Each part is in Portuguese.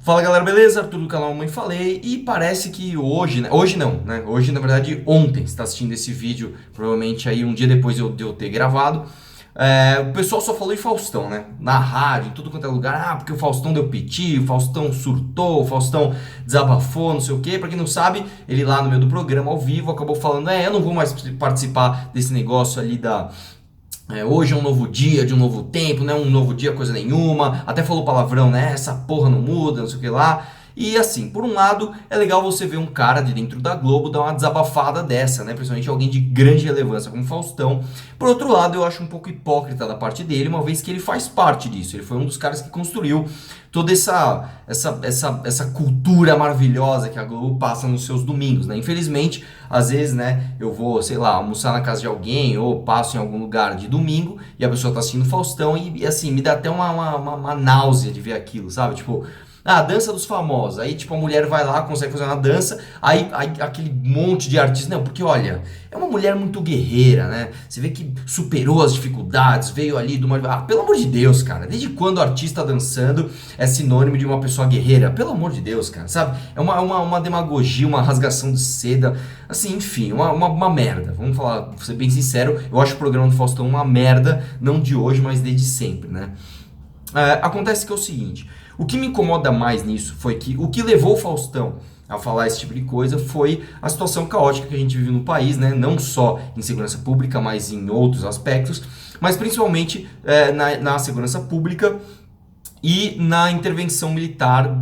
Fala galera, beleza? Arthur do canal Mãe Falei. E parece que hoje, né? Hoje não, né? Hoje, na verdade, ontem, você está assistindo esse vídeo, provavelmente aí um dia depois de eu ter gravado. O pessoal só falou em Faustão, né? Na rádio, em tudo quanto é lugar. Ah, porque o Faustão deu piti, o Faustão surtou, o Faustão desabafou, não sei o quê. Pra quem não sabe, ele lá no meio do programa, ao vivo, acabou falando: eu não vou mais participar desse negócio ali da. Hoje é um novo dia, de um novo tempo, não é um novo dia coisa nenhuma. Até falou palavrão, né? Essa porra não muda, não sei o que lá. E assim, por um lado, é legal você ver um cara de dentro da Globo dar uma desabafada dessa, né? Principalmente alguém de grande relevância como Faustão. Por outro lado, eu acho um pouco hipócrita da parte dele, uma vez que ele faz parte disso. Ele foi um dos caras que construiu toda essa cultura maravilhosa que a Globo passa nos seus domingos, né? Infelizmente, às vezes, né, eu vou, sei lá, almoçar na casa de alguém ou passo em algum lugar de domingo e a pessoa tá assistindo Faustão e assim, me dá até uma náusea de ver aquilo, sabe? Tipo, a dança dos famosos. Aí, tipo, a mulher vai lá, consegue fazer uma dança, aí aquele monte de artistas. Não, porque olha, é uma mulher muito guerreira, né? Você vê que superou as dificuldades, veio ali de uma. Ah, pelo amor de Deus, cara. Desde quando o artista dançando é sinônimo de uma pessoa guerreira? Pelo amor de Deus, cara, sabe? É uma demagogia, uma rasgação de seda. Assim, enfim, uma merda. Vamos falar, vou ser bem sincero, eu acho o programa do Faustão uma merda, não de hoje, mas desde sempre, né? Acontece que é o seguinte, o que me incomoda mais nisso foi que o que levou o Faustão a falar esse tipo de coisa foi a situação caótica que a gente vive no país, né? Não só em segurança pública, mas em outros aspectos, mas principalmente na segurança pública e na intervenção militar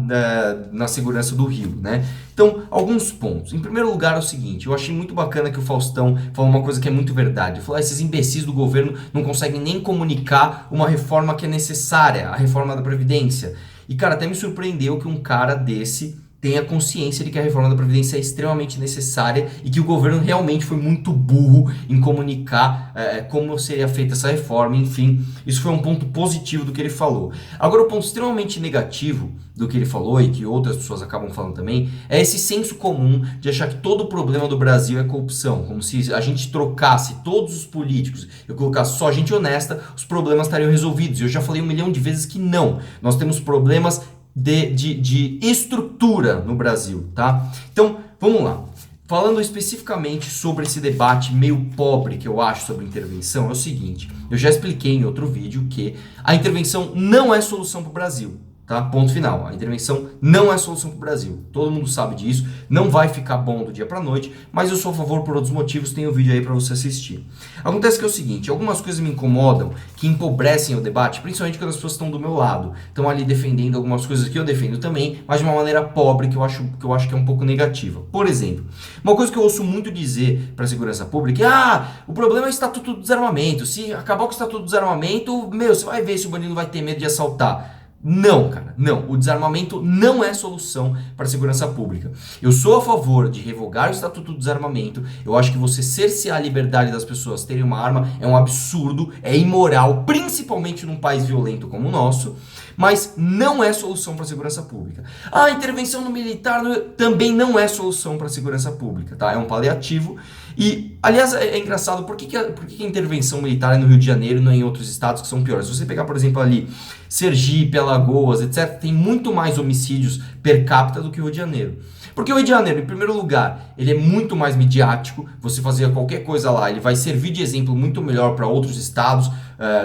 na segurança do Rio, né? Então, alguns pontos. Em primeiro lugar, é o seguinte, eu achei muito bacana que o Faustão falou uma coisa que é muito verdade. Ele falou: esses imbecis do governo não conseguem nem comunicar uma reforma que é necessária, a reforma da Previdência. E, cara, até me surpreendeu que um cara desse tenha consciência de que a reforma da Previdência é extremamente necessária e que o governo realmente foi muito burro em comunicar como seria feita essa reforma, enfim, isso foi um ponto positivo do que ele falou. Agora, o ponto extremamente negativo do que ele falou e que outras pessoas acabam falando também, é esse senso comum de achar que todo o problema do Brasil é corrupção, como se a gente trocasse todos os políticos e colocasse só gente honesta, os problemas estariam resolvidos. E eu já falei 1 milhão de vezes que não, nós temos problemas de estrutura no Brasil, tá? Então, vamos lá. Falando especificamente sobre esse debate meio pobre que eu acho sobre intervenção, é o seguinte, eu já expliquei em outro vídeo que a intervenção não é solução para o Brasil. Tá? Ponto final. A intervenção não é solução para o Brasil. Todo mundo sabe disso. Não vai ficar bom do dia para noite, mas eu sou a favor por outros motivos. Tem um vídeo aí para você assistir. Acontece que é o seguinte: algumas coisas me incomodam que empobrecem o debate, principalmente quando as pessoas estão do meu lado. Estão ali defendendo algumas coisas que eu defendo também, mas de uma maneira pobre que eu acho que é um pouco negativa. Por exemplo, uma coisa que eu ouço muito dizer para a segurança pública é: o problema é o Estatuto do Desarmamento. Se acabar com o Estatuto do Desarmamento, você vai ver se o bandido vai ter medo de assaltar. Não, cara, não. O desarmamento não é solução para a segurança pública. Eu sou a favor de revogar o Estatuto do Desarmamento. Eu acho que você cercear a liberdade das pessoas terem uma arma é um absurdo, é imoral, principalmente num país violento como o nosso, mas não é solução para a segurança pública. A intervenção no militar também não é solução para a segurança pública, tá? É um paliativo. E, aliás, é engraçado, por que a intervenção militar é no Rio de Janeiro e não é em outros estados que são piores? Se você pegar, por exemplo, ali Sergipe, Alagoas, etc., tem muito mais homicídios per capita do que o Rio de Janeiro. Porque o Rio de Janeiro, em primeiro lugar, ele é muito mais midiático, você fazer qualquer coisa lá, ele vai servir de exemplo muito melhor para outros estados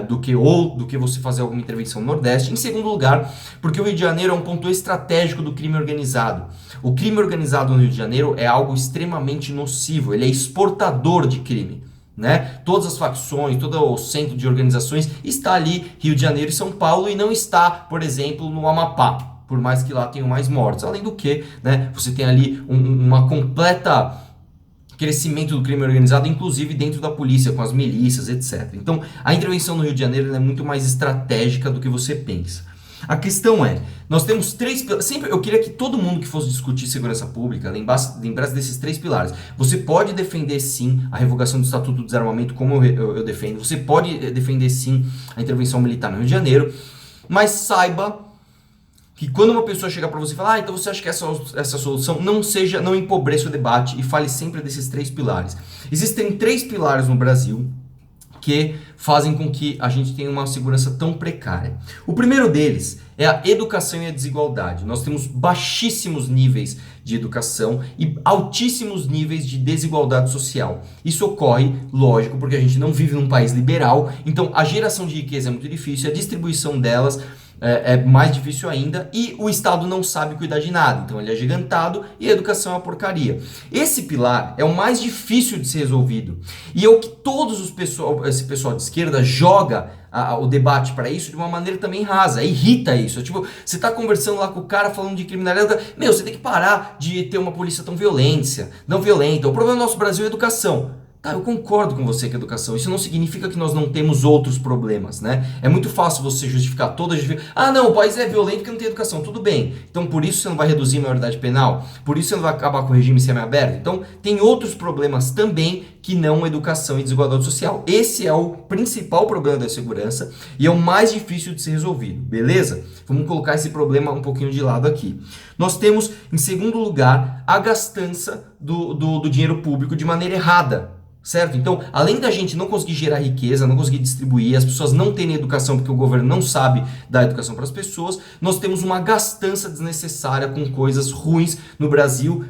do que você fazer alguma intervenção no Nordeste. Em segundo lugar, porque o Rio de Janeiro é um ponto estratégico do crime organizado. O crime organizado no Rio de Janeiro é algo extremamente nocivo, ele é exportador de crime. Né? Todas as facções, todo o centro de organizações está ali, Rio de Janeiro e São Paulo, e não está, por exemplo, no Amapá, por mais que lá tenham mais mortos. Além do que, né, você tem ali uma completa crescimento do crime organizado, inclusive dentro da polícia, com as milícias, etc. Então, a intervenção no Rio de Janeiro é muito mais estratégica do que você pensa. A questão é, nós temos sempre eu queria que todo mundo que fosse discutir segurança pública lembrasse desses 3 pilares. Você pode defender sim a revogação do Estatuto do Desarmamento, como eu defendo. Você pode defender sim a intervenção militar no Rio de Janeiro, mas saiba que quando uma pessoa chegar para você e falar: então você acha que essa solução, não empobreça o debate e fale sempre desses 3 pilares. Existem 3 pilares no Brasil que fazem com que a gente tenha uma segurança tão precária. O primeiro deles é a educação e a desigualdade. Nós temos baixíssimos níveis de educação e altíssimos níveis de desigualdade social. Isso ocorre, lógico, porque a gente não vive num país liberal, então a geração de riqueza é muito difícil, a distribuição delas é mais difícil ainda e o Estado não sabe cuidar de nada, então ele é gigantado e a educação é uma porcaria. Esse pilar é o mais difícil de ser resolvido e é o que esse pessoal de esquerda joga o debate para isso de uma maneira também rasa, irrita isso. Tipo, você tá conversando lá com o cara falando de criminalidade, meu, você tem que parar de ter uma polícia tão violenta. O problema do nosso Brasil é a educação. Tá, eu concordo com você que a educação, isso não significa que nós não temos outros problemas, né? É muito fácil você justificar não, o país é violento porque não tem educação, tudo bem. Então por isso você não vai reduzir a maioridade penal, por isso você não vai acabar com o regime semiaberto. Então tem outros problemas também que não educação e desigualdade social. Esse é o principal problema da segurança e é o mais difícil de ser resolvido, beleza? Vamos colocar esse problema um pouquinho de lado aqui. Nós temos, em segundo lugar, a gastança do dinheiro público de maneira errada. Certo? Então, além da gente não conseguir gerar riqueza, não conseguir distribuir, as pessoas não terem educação porque o governo não sabe dar educação para as pessoas, nós temos uma gastança desnecessária com coisas ruins no Brasil,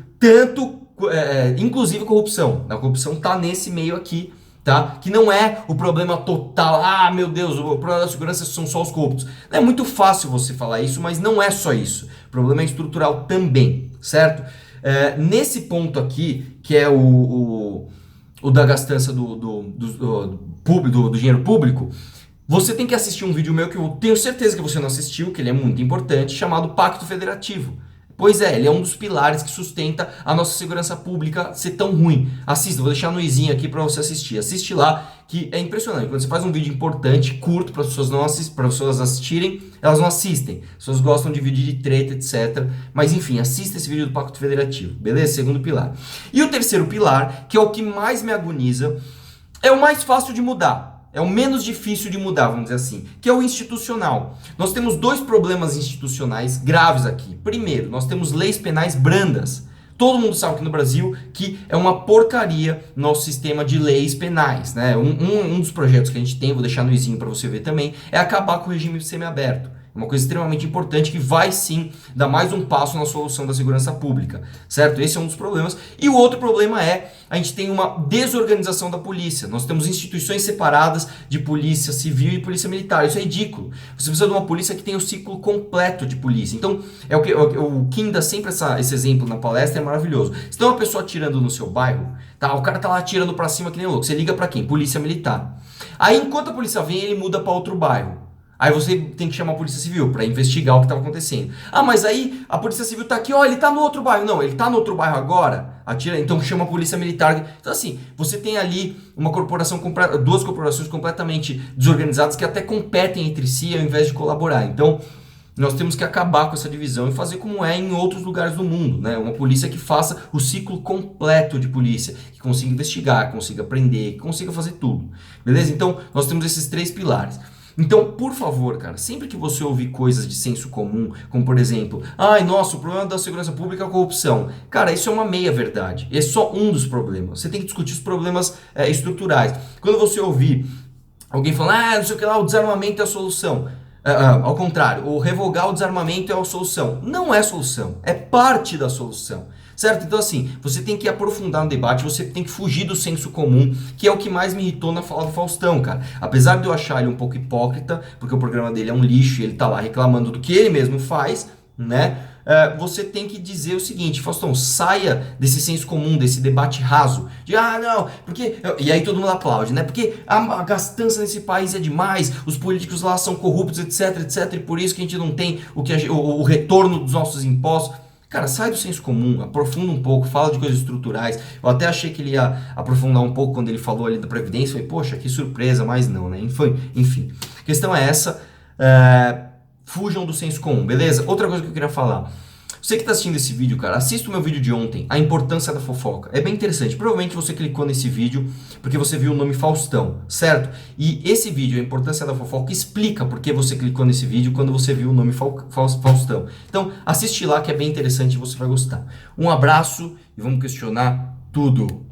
inclusive corrupção. A corrupção está nesse meio aqui, tá? Que não é o problema total, meu Deus, o problema da segurança são só os corruptos. É muito fácil você falar isso, mas não é só isso. O problema é estrutural também, certo? Nesse ponto aqui, que é o da gastança do dinheiro público, você tem que assistir um vídeo meu que eu tenho certeza que você não assistiu, que ele é muito importante, chamado Pacto Federativo. Pois é, ele é um dos pilares que sustenta a nossa segurança pública ser tão ruim. Assista, vou deixar no izinho aqui para você assistir. Assiste lá, que é impressionante. Quando você faz um vídeo importante, curto, para as pessoas assistirem, elas não assistem. As pessoas gostam de vídeo de treta, etc. Mas enfim, assista esse vídeo do Pacto Federativo, beleza? Segundo pilar. E o terceiro pilar, que é o que mais me agoniza, é o mais fácil de mudar. É o menos difícil de mudar, vamos dizer assim, que é o institucional. Nós temos dois problemas institucionais graves aqui. Primeiro, nós temos leis penais brandas. Todo mundo sabe aqui no Brasil que é uma porcaria nosso sistema de leis penais, né? Um dos projetos que a gente tem, vou deixar no izinho para você ver também, é acabar com o regime semiaberto. É uma coisa extremamente importante que vai sim dar mais um passo na solução da segurança pública, certo? Esse é um dos problemas. E o outro problema é, a gente tem uma desorganização da polícia. Nós temos instituições separadas de polícia civil e polícia militar. Isso é ridículo. Você precisa de uma polícia que tenha o ciclo completo de polícia. Então, o Kim dá sempre esse exemplo na palestra, é maravilhoso. Se tem uma pessoa atirando no seu bairro, tá? O cara tá lá atirando pra cima que nem louco. Você liga pra quem? Polícia militar. Aí, enquanto a polícia vem, ele muda pra outro bairro. Aí você tem que chamar a Polícia Civil para investigar o que estava acontecendo. Mas aí a Polícia Civil tá aqui, ele tá no outro bairro. Não, ele tá no outro bairro agora, então chama a Polícia Militar. Então assim, você tem ali duas corporações completamente desorganizadas que até competem entre si ao invés de colaborar. Então, nós temos que acabar com essa divisão e fazer como é em outros lugares do mundo, né? Uma polícia que faça o ciclo completo de polícia, que consiga investigar, consiga prender, que consiga fazer tudo. Beleza? Então, nós temos esses três pilares. Então, por favor, cara, sempre que você ouvir coisas de senso comum, como por exemplo, o problema da segurança pública é a corrupção. Cara, isso é uma meia-verdade. É só um dos problemas. Você tem que discutir os problemas estruturais. Quando você ouvir alguém falando, não sei o que lá, o desarmamento é a solução. Ao contrário, o revogar o desarmamento é a solução. Não é solução, é parte da solução. Certo? Então assim, você tem que aprofundar no debate, você tem que fugir do senso comum, que é o que mais me irritou na fala do Faustão, cara. Apesar de eu achar ele um pouco hipócrita, porque o programa dele é um lixo e ele tá lá reclamando do que ele mesmo faz, né? Você tem que dizer o seguinte, Faustão, saia desse senso comum, desse debate raso, de não, porque... E aí todo mundo aplaude, né? Porque a gastança nesse país é demais, os políticos lá são corruptos, etc, etc, e por isso que a gente não tem o retorno dos nossos impostos. Cara, sai do senso comum, aprofunda um pouco, fala de coisas estruturais. Eu até achei que ele ia aprofundar um pouco quando ele falou ali da Previdência. Falei, poxa, que surpresa, mas não, né? Enfim, a questão é essa. Fujam do senso comum, beleza? Outra coisa que eu queria falar. Você que está assistindo esse vídeo, cara, assista o meu vídeo de ontem, a importância da fofoca. É bem interessante. Provavelmente você clicou nesse vídeo porque você viu o nome Faustão, certo? E esse vídeo, a importância da fofoca, explica por que você clicou nesse vídeo quando você viu o nome Faustão. Então, assiste lá que é bem interessante e você vai gostar. Um abraço e vamos questionar tudo.